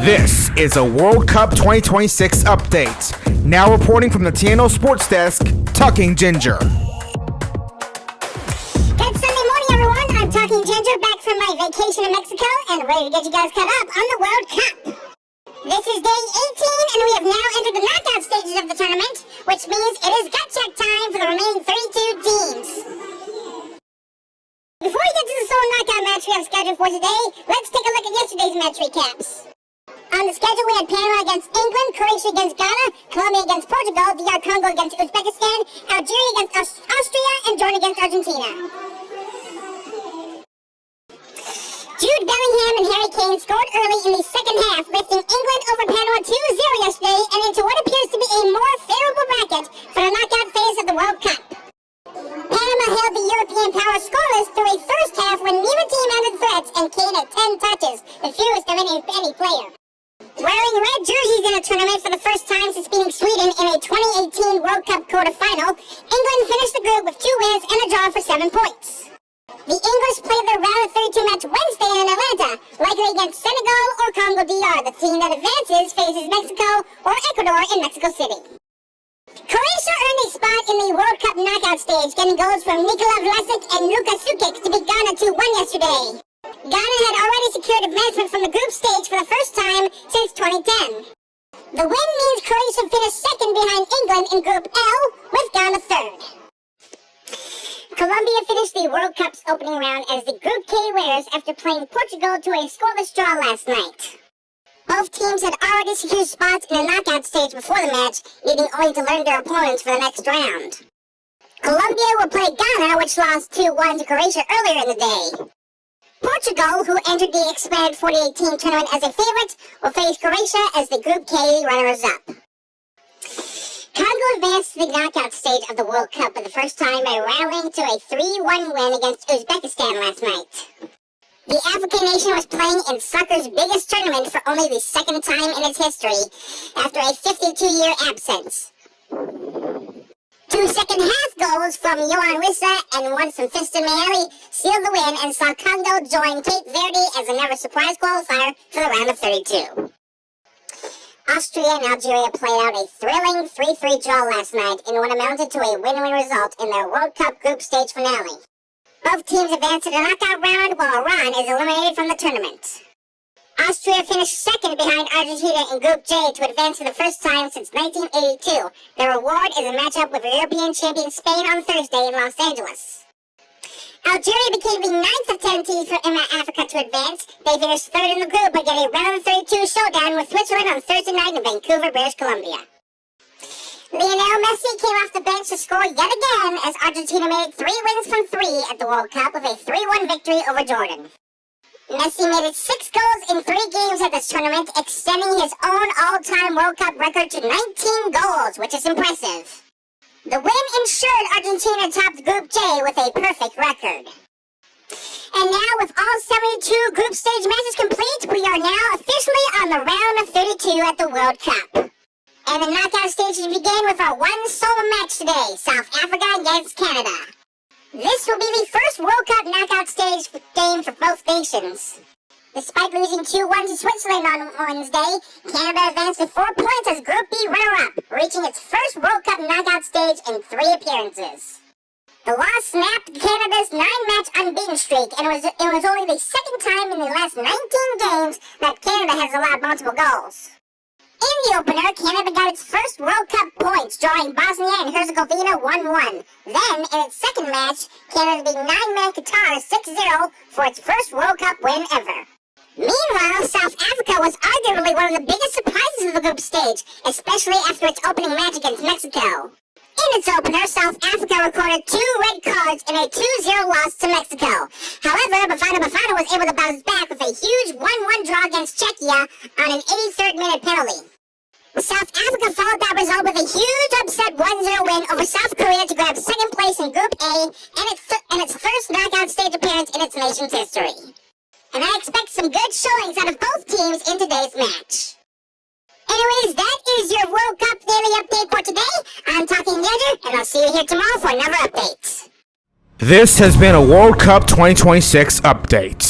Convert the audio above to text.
This is a World Cup 2026 update. Now reporting from the TNO Sports Desk, Talking Ginger. Good Sunday morning, everyone. I'm Talking Ginger, back from my vacation in Mexico and ready to get you guys caught up on the World Cup. This is day 18, and we have now entered the knockout stages of the tournament, which means it is gut check time for the remaining 32 teams. Before we get to the solo knockout match we have scheduled for today, let's take a look at yesterday's match recaps. On the schedule, we had Panama against England, Croatia against Ghana, Colombia against Portugal, DR Congo against Uzbekistan, Algeria against Austria, and Jordan against Argentina. Jude Bellingham and Harry Kane scored early in the second half, lifting England over Panama 2-0 yesterday and into what appears to be a more favorable bracket for the knockout phase of the World Cup. Panama held the European power scoreless through a first half when neither team ended threats, and Kane had 10 touches, the fewest of any player. Wearing red jerseys in a tournament for the first time since beating Sweden in a 2018 World Cup quarterfinal, England finished the group with 2 wins and a draw for 7 points. The English played their round of 32 match Wednesday in Atlanta, likely against Senegal or Congo DR. The team that advances faces Mexico or Ecuador in Mexico City. Croatia earned a spot in the World Cup knockout stage, getting goals from Nikola Vlasic and Luka Sukic to beat Ghana 2-1 yesterday. Ghana had already secured advancement from the group stage for the first time since 2010. The win means Croatia finished second behind England in Group L, with Ghana third. Colombia finished the World Cup's opening round as the Group K winners after playing Portugal to a scoreless draw last night. Both teams had already secured spots in the knockout stage before the match, needing only to learn their opponents for the next round. Colombia will play Ghana, which lost 2-1 to Croatia earlier in the day. Portugal, who entered the expanded 48-team tournament as a favorite, will face Croatia as the Group K runners-up. Congo advanced to the knockout stage of the World Cup for the first time by rallying to a 3-1 win against Uzbekistan last night. The African nation was playing in soccer's biggest tournament for only the second time in its history after a 52-year absence. 2 second-half goals from Yohan Wissa and one from Fiston Mayele sealed the win and saw Congo join Cape Verde as another surprise qualifier for the round of 32. Austria and Algeria played out a thrilling 3-3 draw last night in what amounted to a win-win result in their World Cup group stage finale. Both teams advanced to the knockout round while Iran is eliminated from the tournament. Austria finished second behind Argentina in Group J to advance for the first time since 1982. Their reward is a matchup with European champion Spain on Thursday in Los Angeles. Algeria became the 9th of 10 teams from Africa to advance. They finished third in the group but get a round of 32 showdown with Switzerland on Thursday night in Vancouver, British Columbia. Lionel Messi came off the bench to score yet again as Argentina made 3 wins from 3 at the World Cup with a 3-1 victory over Jordan. Messi made it 6 goals in 3 games at this tournament, extending his own all-time World Cup record to 19 goals, which is impressive. The win ensured Argentina topped Group J with a perfect record. And now, with all 72 group stage matches complete, we are now officially on the round of 32 at the World Cup. And the knockout stages begin with our one solo match today, South Africa against Canada. This will be the first World Cup knockout stage game for both nations. Despite losing 2-1 to Switzerland on Wednesday, Canada advanced with 4 points as Group B runner-up, reaching its first World Cup knockout stage in 3 appearances. The loss snapped Canada's 9-match unbeaten streak, and it was only the second time in the last 19 games that Canada has allowed multiple goals. In the opener, Canada got its first World Cup points, drawing Bosnia and Herzegovina 1-1. Then, in its second match, Canada beat 9-man Qatar 6-0 for its first World Cup win ever. Meanwhile, South Africa was arguably one of the biggest surprises of the group stage, especially after its opening match against Mexico. In its opener, South Africa recorded 2 red cards in a 2-0 loss to Mexico. However, Bafana was able to bounce back with a huge 1-1 draw against Czechia on an 83rd minute penalty. South Africa followed that result with a huge upset 1-0 win over South Korea to grab second place in Group A and its first knockout stage appearance in its nation's history. And I expect some good showings out of both teams in today's match. Anyways, that is your World Cup daily update for today. I'm Talking Ginger, and I'll see you here tomorrow for another update. This has been a World Cup 2026 update.